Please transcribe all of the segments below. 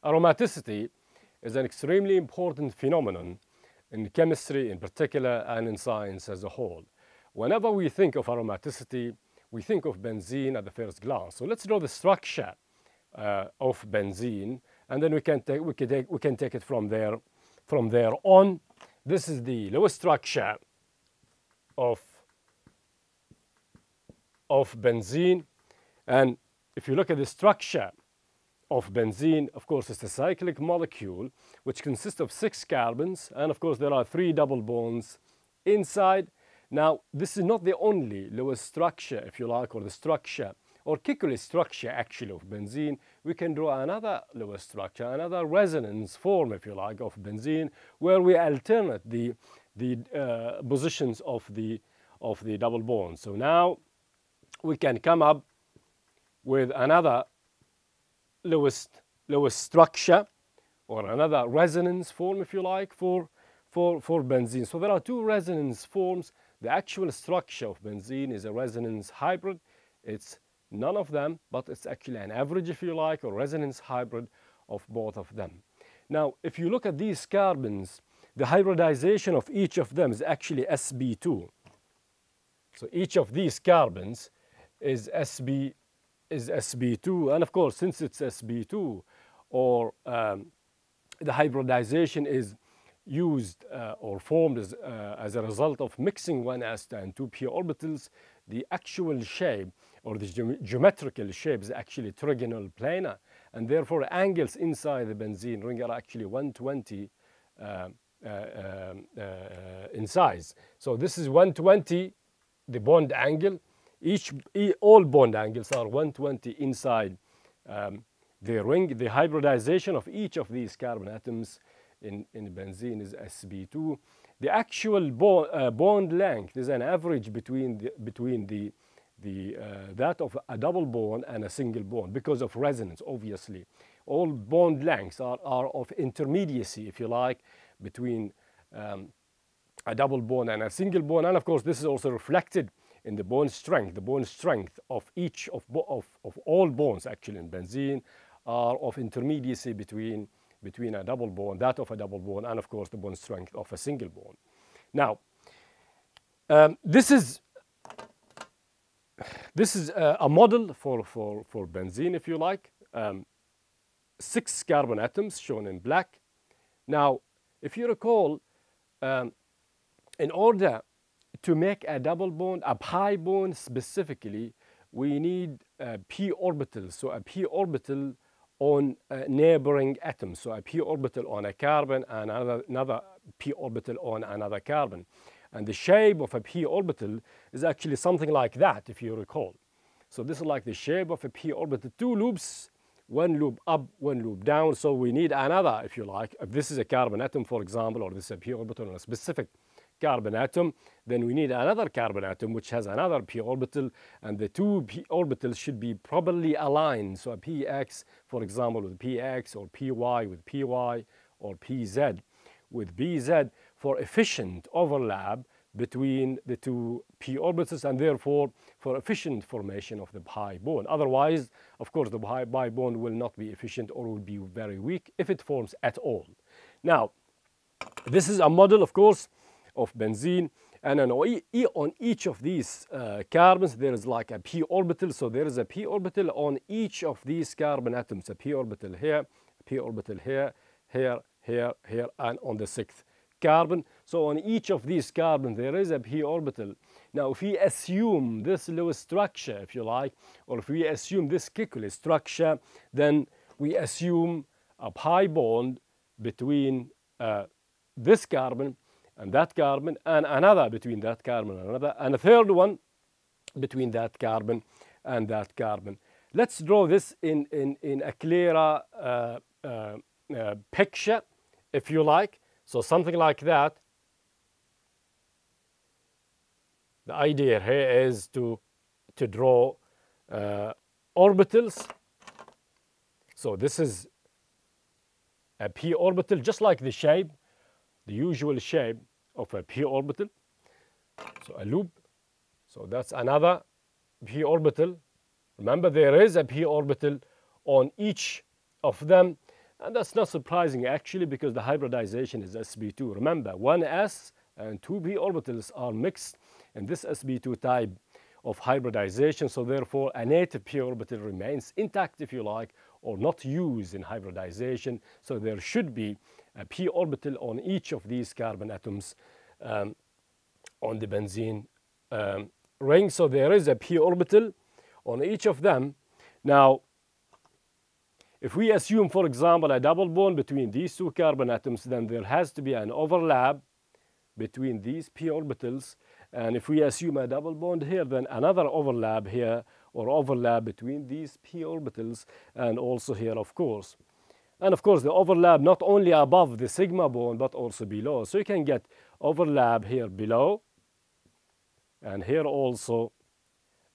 Aromaticity is an extremely important phenomenon in chemistry in particular and in science as a whole. Whenever we think of aromaticity, we think of benzene at the first glance. So let's draw the structure of benzene, and then we can take it from there on. This is the lowest structure of benzene, and if you look at the structure of benzene, of course, it's a cyclic molecule which consists of 6 carbons, and of course there are 3 double bonds inside. Now, this is not the only lowest structure, if you like, or the structure, or Huckle structure actually of benzene. We can draw another lowest structure, another resonance form, if you like, of benzene, where we alternate the positions of the double bonds. So now we can come up with another lowest structure, or another resonance form, if you like, for benzene. So there are 2 resonance forms. The actual structure of benzene is a resonance hybrid. It's none of them, but it's actually an average, if you like, or resonance hybrid of both of them. Now, if you look at these carbons, the hybridization of each of them is actually sp2. So each of these carbons is sp2, and of course, since it's sp2, or the hybridization is used or formed as a result of mixing 1s and 2p orbitals, the actual shape, or the geometrical shape, is actually trigonal planar, and therefore angles inside the benzene ring are actually 120 in size. So this is 120, the bond angle. All bond angles are 120 inside the ring. The hybridization of each of these carbon atoms in benzene is sp2. The actual bond length is an average between that of a double bond and a single bond, because of resonance, obviously. All bond lengths are of intermediacy, if you like, between a double bond and a single bond, and of course this is also reflected in the bond strength. The bond strength of each of all bonds actually in benzene are of intermediacy between a double bond, that of a double bond, and of course the bond strength of a single bond. Now, this is a model for benzene, if you like. 6 carbon atoms shown in black. Now, if you recall, in order to make a double bond, a pi bond specifically, we need p orbitals. So a p orbital on neighboring atoms. So a p orbital on a carbon and another p orbital on another carbon. And the shape of a p orbital is actually something like that, if you recall. So this is like the shape of a p orbital, 2 loops, 1 loop up, 1 loop down. So we need another, if you like. If this is a carbon atom, for example, or this is a p orbital on a specific carbon atom, then we need another carbon atom which has another p orbital, and the 2 p orbitals should be properly aligned. So a px, for example, with px, or py with py, or pz with bz, for efficient overlap between the 2 p orbitals, and therefore for efficient formation of the pi bond. Otherwise, of course, the pi bond will not be efficient, or will be very weak if it forms at all. Now, this is a model, of course, of benzene, and on each of these carbons there is like a p orbital. So there is a p orbital on each of these carbon atoms, a p orbital here, a p orbital here, here, here, here, and on the 6th carbon. So on each of these carbons there is a p orbital. Now, if we assume this low structure, if you like, or if we assume this Huckle structure, then we assume a pi bond between this carbon and that carbon, and another between that carbon and another, and a third one between that carbon and that carbon. Let's draw this in a clearer picture, if you like. So something like that. The idea here is to draw orbitals. So this is a p orbital, just like the shape, the usual shape of a p orbital. So a loop. So that's another p orbital. Remember, there is a p orbital on each of them. And that's not surprising actually, because the hybridization is sp2. Remember, one s and two p orbitals are mixed in this sp2 type of hybridization, so therefore a native p orbital remains intact, if you like, or not used in hybridization. So there should be a p orbital on each of these carbon atoms on the benzene ring. So there is a p orbital on each of them. Now, if we assume, for example, a double bond between these two carbon atoms, then there has to be an overlap between these p orbitals. And if we assume a double bond here, then another overlap here, or overlap between these p orbitals, and also here, of course. And of course, the overlap not only above the sigma bond, but also below. So you can get overlap here below, and here also,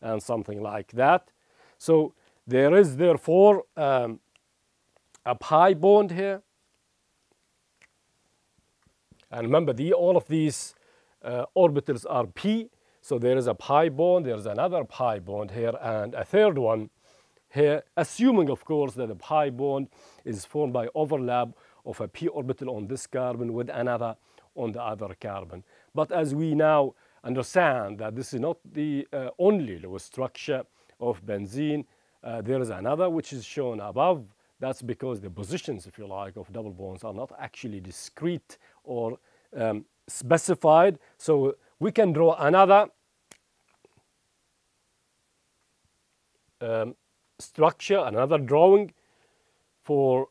and something like that. So there is therefore a pi bond here. And remember, all of these orbitals are p. So there is a pi bond, there's another pi bond here, and a third one here, assuming, of course, that the pi bond is formed by overlap of a p orbital on this carbon with another on the other carbon. But as we now understand that this is not the only Lewis structure of benzene, there is another which is shown above. That's because the positions, if you like, of double bonds are not actually discrete or specified. So we can draw another structure, another drawing for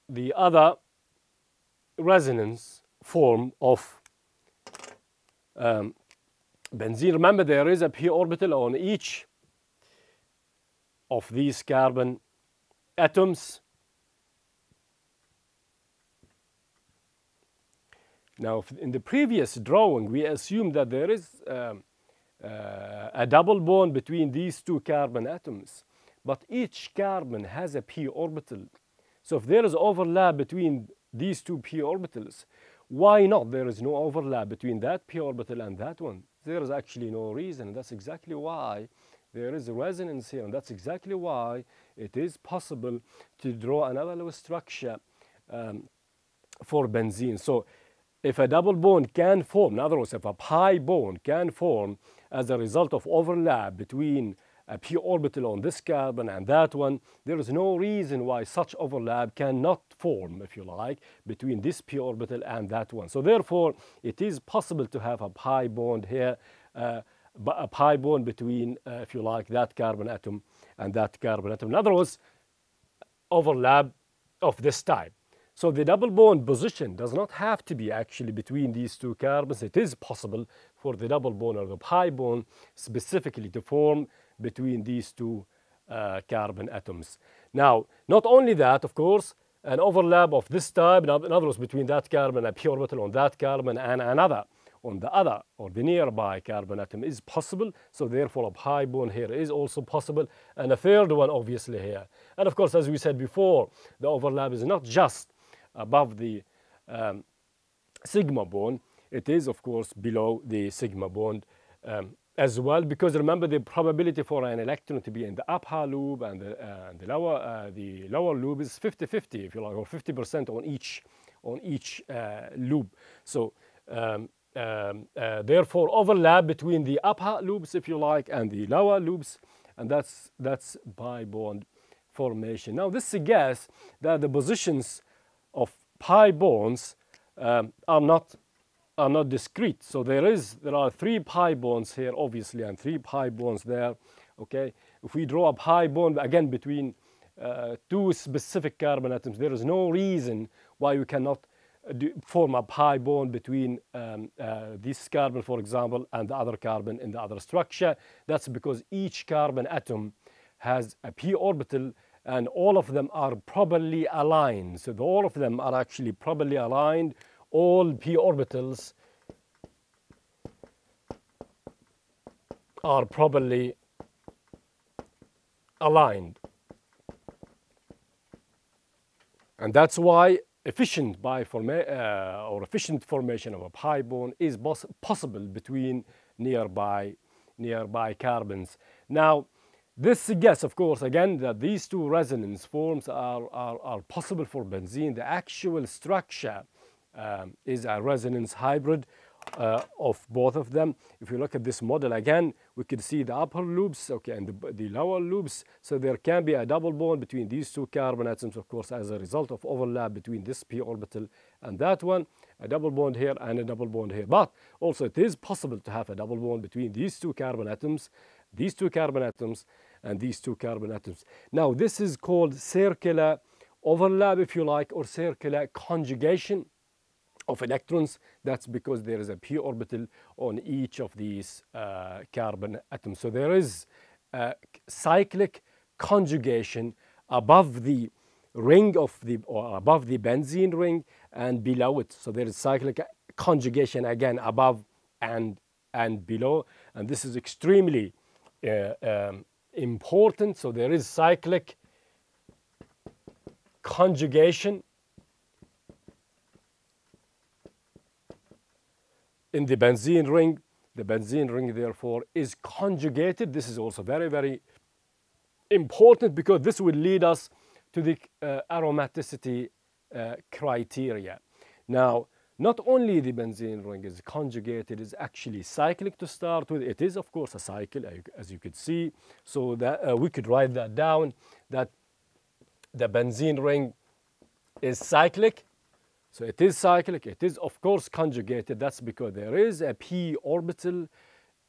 the other resonance form of benzene. Remember, there is a p orbital on each of these carbon atoms. Now, in the previous drawing, we assumed that there is a double bond between these two carbon atoms, but each carbon has a p orbital. So if there is overlap between these two p orbitals, why not there is no overlap between that p orbital and that one? There is actually no reason. That's exactly why there is a resonance here, and that's exactly why it is possible to draw another Lewis structure for benzene. So if a double bond can form, in other words, if a pi bond can form as a result of overlap between a p orbital on this carbon and that one, there is no reason why such overlap cannot form, if you like, between this p orbital and that one. So therefore, it is possible to have a pi bond here, a pi bond between, if you like, that carbon atom and that carbon atom. In other words, overlap of this type. So the double bond position does not have to be actually between these two carbons. It is possible for the double bond or the pi bond specifically to form between these two carbon atoms. Now, not only that, of course, an overlap of this type, in other words, between that carbon, a p orbital on that carbon, and another on the other or the nearby carbon atom is possible. So therefore, a pi bond here is also possible, and a third one obviously here. And of course, as we said before, the overlap is not just above the sigma bond, it is of course below the sigma bond as well, because remember, the probability for an electron to be in the upper loop and the lower loop is 50-50, if you like, or 50% on each loop. So therefore, overlap between the upper loops, if you like, and the lower loops, and that's pi bond formation. Now, this suggests that the positions of pi bonds are not discrete. So there are 3 pi bonds here, obviously, and 3 pi bonds there. Okay, if we draw a pi bond again between 2 specific carbon atoms, there is no reason why we cannot form a pi bond between this carbon, for example, and the other carbon in the other structure. That's because each carbon atom has a p orbital, and all of them are properly aligned. So all of them are actually properly aligned. All p orbitals are properly aligned. And that's why efficient formation of a pi bond is possible between nearby carbons. Now, This suggests, of course, again, that these two resonance forms are possible for benzene. The actual structure is a resonance hybrid of both of them. If you look at this model again, we can see the upper loops, okay, and the lower loops. So there can be a double bond between these two carbon atoms, of course, as a result of overlap between this p orbital and that one. A double bond here and a double bond here. But also it is possible to have a double bond between these two carbon atoms, these two carbon atoms, and these two carbon atoms. Now this is called circular overlap, if you like, or circular conjugation of electrons. That's because there is a p orbital on each of these carbon atoms. So there is cyclic conjugation above the ring of the, or above the benzene ring and below it. So there is cyclic conjugation again above and below, and this is extremely important. So there is cyclic conjugation in the benzene ring. The benzene ring, therefore, is conjugated. This is also very, very important because this will lead us to the aromaticity criteria. Now, not only the benzene ring is conjugated, it's actually cyclic to start with. It is, of course, a cycle, as you could see. So that we could write that down, that the benzene ring is cyclic. So it is cyclic. It is, of course, conjugated. That's because there is a p orbital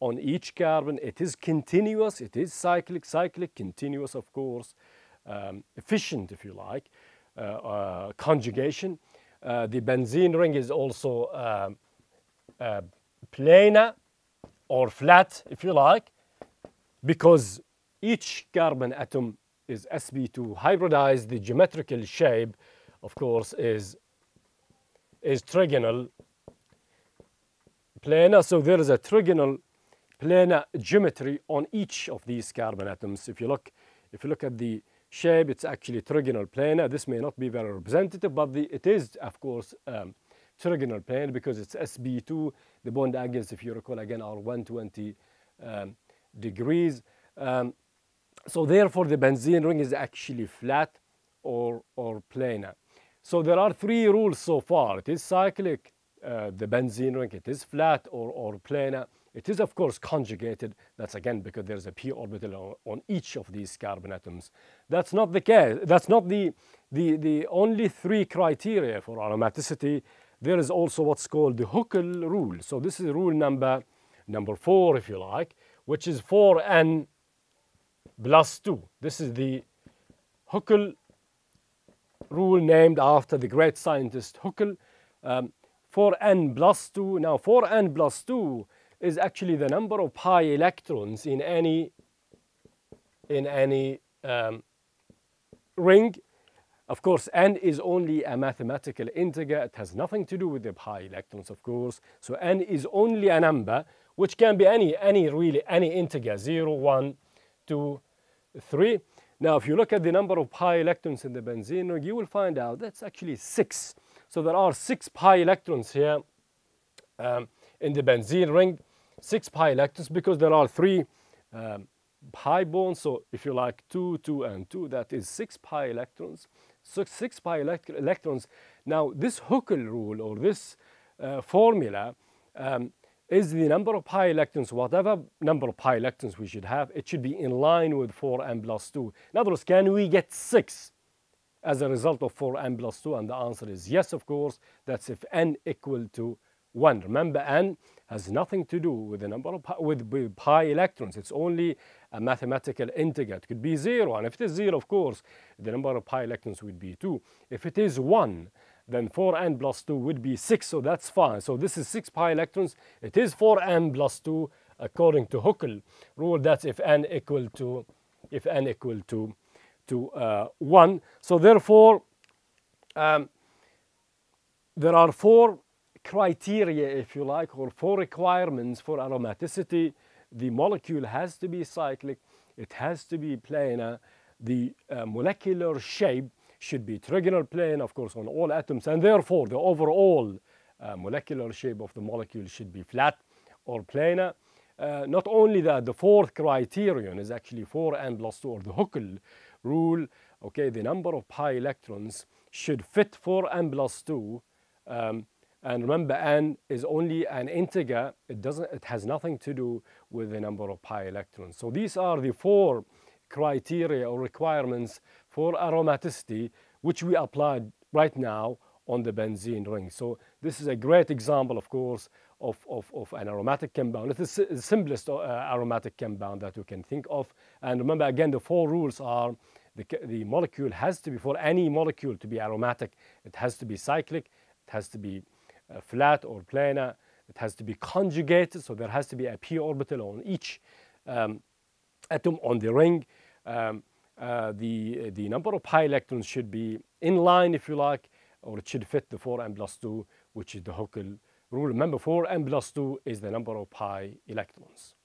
on each carbon. It is continuous. It is cyclic, continuous, of course, efficient, if you like, conjugation. The benzene ring is also planar or flat, if you like, because each carbon atom is sp2 hybridized. The geometrical shape, of course, is trigonal planar. So there is a trigonal planar geometry on each of these carbon atoms. If you look at the shape, it's actually trigonal planar. This may not be very representative, but it is, of course, trigonal planar because it's sp2. The bond angles, if you recall, again, are 120 degrees. So therefore, the benzene ring is actually flat or planar. So there are three rules so far. It is cyclic, the benzene ring. It is flat or planar. It is, of course, conjugated. That's, again, because there's a p orbital on each of these carbon atoms. That's not the case. That's not the only three criteria for aromaticity. There is also what's called the Huckle Rule. So this is rule number 4, if you like, which is 4n plus 2. This is the Huckle Rule, named after the great scientist Huckle. 4n plus 2. Now, 4n plus 2 is actually the number of pi electrons in any ring. Of course, n is only a mathematical integer. It has nothing to do with the pi electrons, of course. So n is only a number, which can be any integer, 0, 1, 2, 3. Now, if you look at the number of pi electrons in the benzene ring, you will find out that's actually 6. So there are 6 pi electrons here in the benzene ring. 6 pi electrons because there are 3 pi bonds. So if you like 2, 2, and 2, that is 6 pi electrons. So 6 pi electrons. Now, this Huckle rule, or this formula, is the number of pi electrons. Whatever number of pi electrons we should have, it should be in line with 4n plus 2. In other words, can we get 6 as a result of 4n plus 2? And the answer is yes, of course. That's if n equal to 1. Remember, n has nothing to do with the number of with pi electrons. It's only a mathematical integer. It could be 0, and if it is 0, of course, the number of pi electrons would be 2. If it is 1, then 4n plus 2 would be 6, so that's fine. So this is 6 pi electrons. It is 4n plus 2 according to Huckle rule. That's if n equal to 1. So therefore, there are 4 criteria, if you like, or 4 requirements for aromaticity. The molecule has to be cyclic. It has to be planar. The molecular shape should be trigonal plane, of course, on all atoms, and therefore the overall molecular shape of the molecule should be flat or planar. not only that, the fourth criterion is actually 4n plus 2, or the Huckle rule. Okay, the number of pi electrons should fit 4n plus 2. And remember, n is only an integer. It has nothing to do with the number of pi electrons. So these are the 4 criteria or requirements for aromaticity, which we applied right now on the benzene ring. So this is a great example, of course, of an aromatic compound. It is the simplest aromatic compound that you can think of. And remember, again, the 4 rules are the molecule has to be, for any molecule to be aromatic, it has to be cyclic, it has to be flat or planar, it has to be conjugated, so there has to be a p orbital on each atom on the ring. The number of pi electrons should be in line, if you like, or it should fit the 4n plus 2, which is the Huckle rule. Remember, 4n plus 2 is the number of pi electrons.